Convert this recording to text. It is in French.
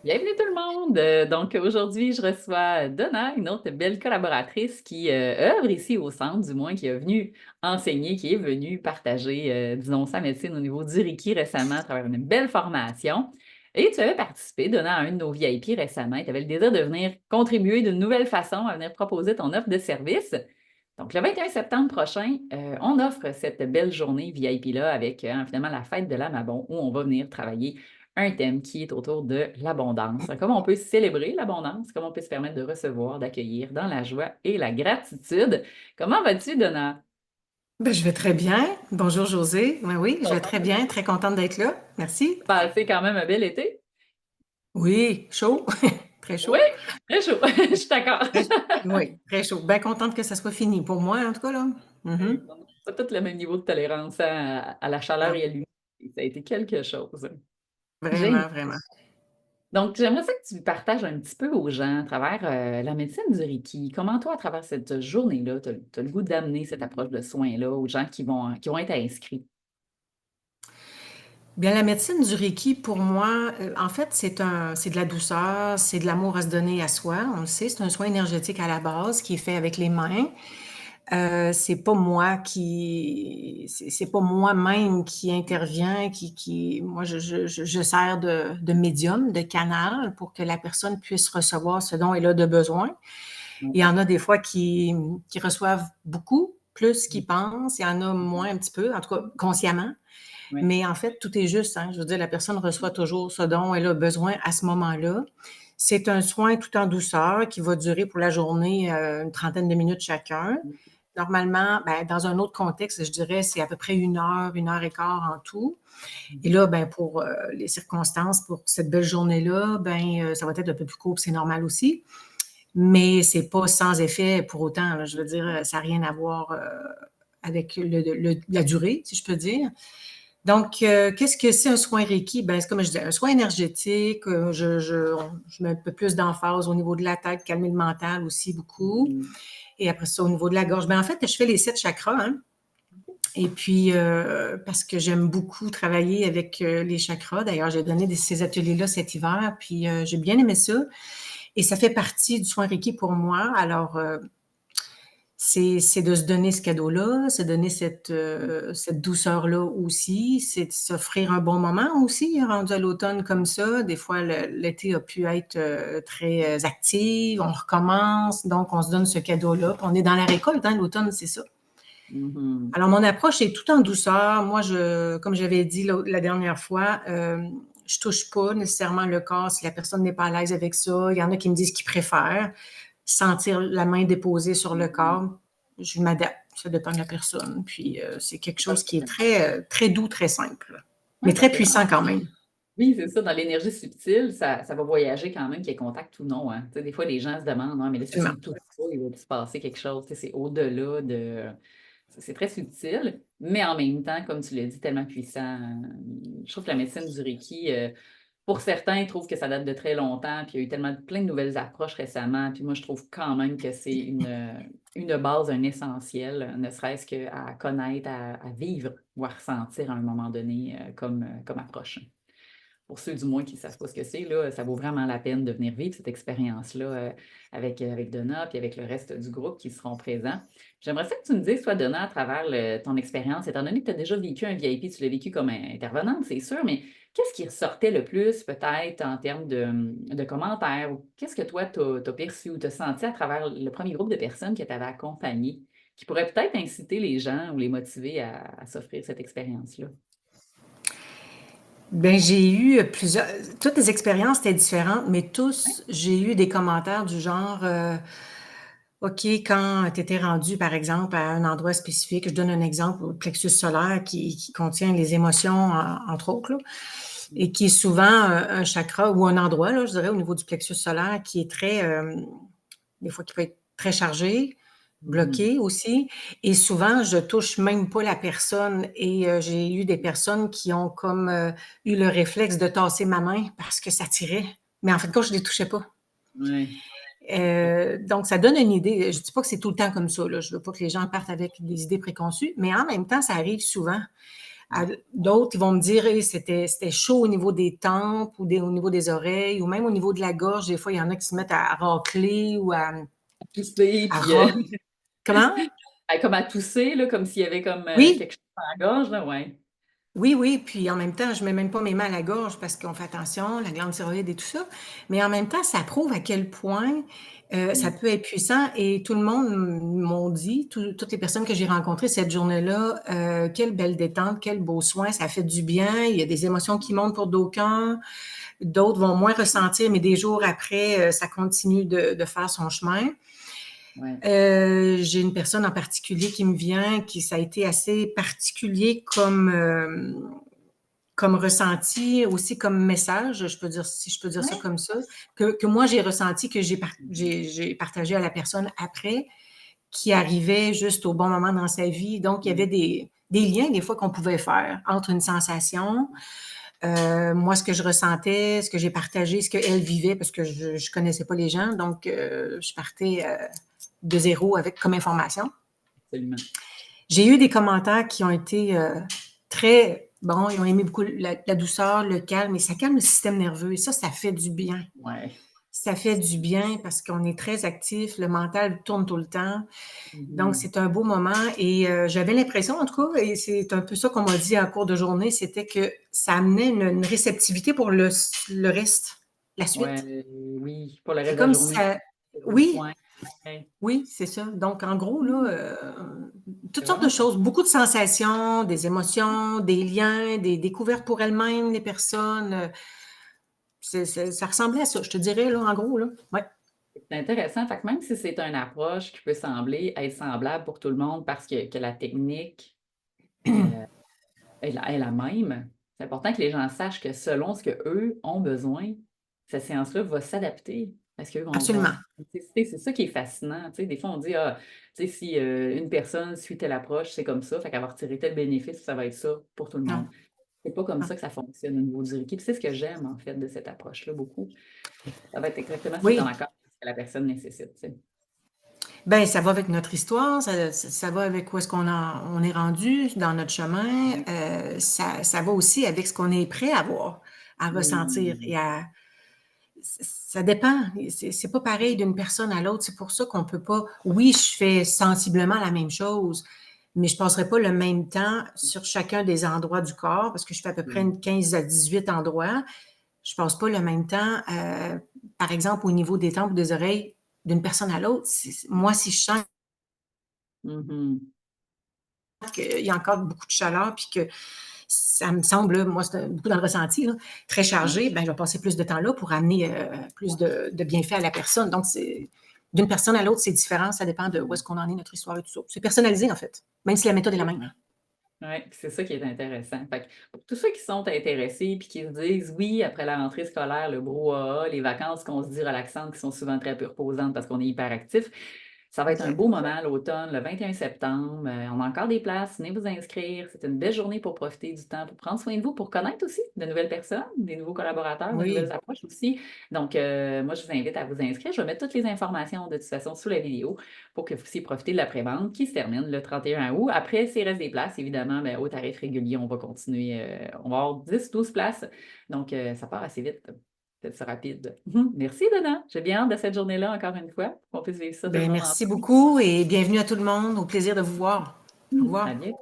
Bienvenue tout le monde! Donc aujourd'hui, je reçois Donna, une autre belle collaboratrice qui œuvre ici au centre, du moins qui est venue enseigner, qui est venue partager, disons, sa médecine au niveau du Reiki récemment à travers une belle formation. Et tu avais participé, Donna, à un de nos VIP récemment et tu avais le désir de venir contribuer d'une nouvelle façon à venir proposer ton offre de service. Donc, le 21 septembre prochain, on offre cette belle journée VIP-là avec finalement la fête de l'Amabon où on va venir travailler un thème qui est autour de l'abondance. Comment on peut célébrer l'abondance, comment on peut se permettre de recevoir, d'accueillir dans la joie et la gratitude. Comment vas-tu, Donna? Ben, je vais très bien. Bonjour José. Ben oui, je vais Contente très de bien, très contente d'être là. Merci. passer quand même un bel été? Oui, chaud, très Oui, chaud. très chaud, je suis d'accord. Très- oui, très chaud. Bien contente que ça soit fini pour moi, en tout cas, là. Mhm. On n'a pas tous le même niveau de tolérance à la chaleur Non, et à l'humidité. Ça a été quelque chose. Génial. vraiment, vraiment. Donc, j'aimerais ça que tu partages un petit peu aux gens à travers la médecine du Reiki. Comment toi, à travers cette journée-là, tu as, le goût d'amener cette approche de soins-là aux gens qui vont être inscrits? Bien, la médecine du Reiki, pour moi, en fait, c'est de la douceur, c'est de l'amour à se donner à soi. On le sait, c'est un soin énergétique à la base qui est fait avec les mains. C'est pas moi c'est pas moi-même qui intervient, moi, je sers de médium, de canal pour que la personne puisse recevoir ce dont elle a de besoin. Il y en a des fois qui reçoivent beaucoup, plus qu'ils pensent. Il y en a moins un petit peu, en tout cas consciemment. Oui. Mais en fait, tout est juste, hein. Je veux dire, la personne reçoit toujours ce dont elle a besoin à ce moment-là. C'est un soin tout en douceur qui va durer pour la journée une trentaine de minutes chacun. Normalement, ben, dans un autre contexte, je dirais, c'est à peu près une heure et quart en tout. Et là, ben, pour les circonstances, pour cette belle journée-là, ben, ça va être un peu plus court, c'est normal aussi. Mais c'est pas sans effet pour autant, là. Je veux dire, ça n'a rien à voir avec la durée, si je peux dire. Donc, qu'est-ce que c'est un soin Reiki? Ben, c'est comme je disais, un soin énergétique. Je mets un peu plus d'emphase au niveau de la tête, calmer le mental aussi beaucoup. Mhm. Et après ça, au niveau de la gorge. Ben, en fait, je fais les 7 chakras, hein. Et puis, parce que j'aime beaucoup travailler avec les chakras. D'ailleurs, j'ai donné ces ateliers-là cet hiver, puis j'ai bien aimé ça. Et ça fait partie du soin Reiki pour moi. Alors, c'est de se donner ce cadeau-là, c'est donner cette douceur-là aussi, c'est de s'offrir un bon moment aussi, rendu à l'automne comme ça. Des fois, l'été a pu être très actif, on recommence, donc on se donne ce cadeau-là. Puis on est dans la récolte, hein, l'automne, c'est ça. Mhm. Alors, mon approche est tout en douceur. Moi, comme j'avais dit la dernière fois, je touche pas nécessairement le corps si la personne n'est pas à l'aise avec ça. Il y en a qui me disent qu'ils préfèrent sentir la main déposée sur le corps. Je m'adapte. Ça dépend de la personne. Puis, c'est quelque chose qui est très doux, très simple, Oui, mais très parce que puissant quand même. oui, c'est ça, dans l'énergie subtile, ça va voyager quand même, qu'il y ait contact ou non. Hein. Tu sais, des fois, les gens se demandent, non, mais là, si tu Absolument. me touches pas, il va se passer quelque chose. Tu sais, c'est au-delà de. C'est très subtil, mais en même temps, comme tu l'as dit, tellement puissant. Je trouve que la médecine du Reiki, pour certains, ils trouvent que ça date de très longtemps, puis il y a eu tellement plein de nouvelles approches récemment. Puis moi, je trouve quand même que c'est une base, un essentiel, ne serait-ce qu'à connaître, à vivre ou à ressentir à un moment donné comme approche. Pour ceux du moins qui ne savent pas ce que c'est, là, ça vaut vraiment la peine de venir vivre cette expérience-là avec Donna puis avec le reste du groupe qui seront présents. J'aimerais ça que tu me dises, toi, Donna, à travers ton expérience, étant donné que tu as déjà vécu un VIP, tu l'as vécu comme intervenante, c'est sûr, mais qu'est-ce qui ressortait le plus, peut-être, en termes de commentaires? Ou qu'est-ce que toi, tu as perçu ou tu as senti à travers le premier groupe de personnes que tu avais accompagné, qui pourrait peut-être inciter les gens ou les motiver à s'offrir cette expérience-là? Ben, j'ai eu plusieurs. Toutes les expériences étaient différentes, mais Oui. j'ai eu des commentaires du genre OK, quand tu étais rendu, par exemple, à un endroit spécifique, je donne un exemple, au plexus solaire qui contient les émotions, entre autres, là, et qui est souvent un chakra ou un endroit, là, je dirais, au niveau du plexus solaire, qui est des fois, qui peut être très chargé, Mhm. bloqué aussi. Et souvent, je touche même pas la personne. Et j'ai eu des personnes qui ont comme eu le réflexe de tasser ma main parce que ça tirait. Mais en fait, quand je les touchais pas. Oui. Donc, ça donne une idée. Je ne dis pas que c'est tout le temps comme ça, là. Je ne veux pas que les gens partent avec des idées préconçues, mais en même temps, ça arrive souvent. D'autres, ils vont me dire, hey, c'était chaud au niveau des tempes ou au niveau des oreilles ou même au niveau de la gorge. Des fois, il y en a qui se mettent à racler ou Tousser, à puis Comment? comme à tousser, là, comme s'il y avait comme Oui, quelque chose dans la gorge, là, ouais. oui, oui. Puis en même temps, je mets même pas mes mains à la gorge parce qu'on fait attention, la glande thyroïde et tout ça. Mais en même temps, ça prouve à quel point ça Mm. peut être puissant. Et tout le monde m'ont dit, toutes les personnes que j'ai rencontrées cette journée-là, quelle belle détente, quel beau soin, ça fait du bien. Il y a des émotions qui montent pour d'aucuns. D'autres vont moins ressentir, mais des jours après, ça continue de faire son chemin. Ouais. J'ai une personne en particulier qui me vient, qui ça a été assez particulier comme ressenti, aussi comme message, je peux dire, si je peux dire ça Ouais. comme ça, que moi j'ai ressenti, que j'ai partagé à la personne après, qui arrivait juste au bon moment dans sa vie. Donc, il y avait des liens des fois qu'on pouvait faire entre une sensation, moi, ce que je ressentais, ce que j'ai partagé, ce qu'elle vivait, parce que je ne connaissais pas les gens, donc je partais de zéro avec comme information. Absolument. J'ai eu des commentaires qui ont été très bons, ils ont aimé beaucoup la douceur, le calme, et ça calme le système nerveux, et ça fait du bien. Ouais. Ça fait du bien parce qu'on est très actif, le mental tourne tout le temps. Donc, Mhm. c'est un beau moment et j'avais l'impression, en tout cas, et c'est un peu ça qu'on m'a dit en cours de journée, c'était que ça amenait une réceptivité pour le reste, la Ouais, suite. oui, pour le C'est reste de la comme si journée, ça... pour vos Oui, soins. Ouais. oui, c'est ça. Donc, en gros, là, Mm. C'est toutes sortes de vraiment choses, beaucoup de sensations, des émotions, des liens, des découvertes pour elles-mêmes, les personnes. Ça ressemblait à ça, je te dirais, là, en gros, là. Ouais. c'est intéressant. Fait que même si c'est une approche qui peut sembler être semblable pour tout le monde parce que la technique est la même, c'est important que les gens sachent que selon ce qu'eux ont besoin, cette séance-là va s'adapter à ce qu'eux vont. Absolument. C'est ça qui est fascinant. Tu sais, des fois, on dit, ah, tu sais, si une personne suit telle approche, c'est comme ça, fait qu'elle va retirer tel bénéfice, ça va être ça pour tout le Non, monde. C'est pas comme non. ça que ça fonctionne au niveau du Reiki. Puis c'est ce que j'aime, en fait, de cette approche-là, beaucoup. Ça va être exactement ce qui est en Oui, accord avec ce que la personne nécessite. Tu sais. ben ça va avec notre histoire, ça va avec où est-ce on est rendu dans notre chemin. Ouais. Ça va aussi avec ce qu'on est prêt à voir, à ressentir Mm. et à. Ça dépend. C'est pas pareil d'une personne à l'autre. C'est pour ça qu'on peut pas. Oui, je fais sensiblement la même chose, mais je passerai pas le même temps sur chacun des endroits du corps parce que je fais à peu près une 15 à 18 endroits. Je passe pas le même temps, par exemple, au niveau des tempes ou des oreilles d'une personne à l'autre. Moi, si je sens Mhm. qu'il y a encore beaucoup de chaleur, puis que ça me semble, moi, c'est beaucoup dans le ressenti, là, très Ouais. chargé, ben, je vais passer plus de temps là pour amener plus de bienfaits à la personne. Donc, d'une personne à l'autre, c'est différent. Ça dépend de où est-ce qu'on en est, notre histoire et tout ça. C'est personnalisé, en fait, même si la méthode est la même. Hein. Oui, c'est ça qui est intéressant. Fait que pour tous ceux qui sont intéressés puis qui se disent oui, après la rentrée scolaire, le brouhaha, les vacances qu'on se dit relaxantes, qui sont souvent très peu reposantes parce qu'on est hyperactif, ça va être un Exact. beau moment l'automne, le 21 septembre. On a encore des places, venez vous inscrire. C'est une belle journée pour profiter du temps, pour prendre soin de vous, pour connaître aussi de nouvelles personnes, des nouveaux collaborateurs, de nouvelles Oui. approches aussi. Donc, moi, je vous invite à vous inscrire. Je vais mettre toutes les informations de toute façon sous la vidéo pour que vous puissiez profiter de la prévente qui se termine le 31 août. Après, s'il reste des places, évidemment, ben, au tarif régulier, on va continuer. On va avoir 10-12 places. Donc, ça part assez vite. C'est rapide. Merci, Donna. J'ai bien hâte de cette journée-là, encore une fois, qu'on puisse vivre ça tout le Ben, monde merci ensemble. beaucoup et bienvenue à tout le monde. Au plaisir de vous voir. Au À revoir. bientôt.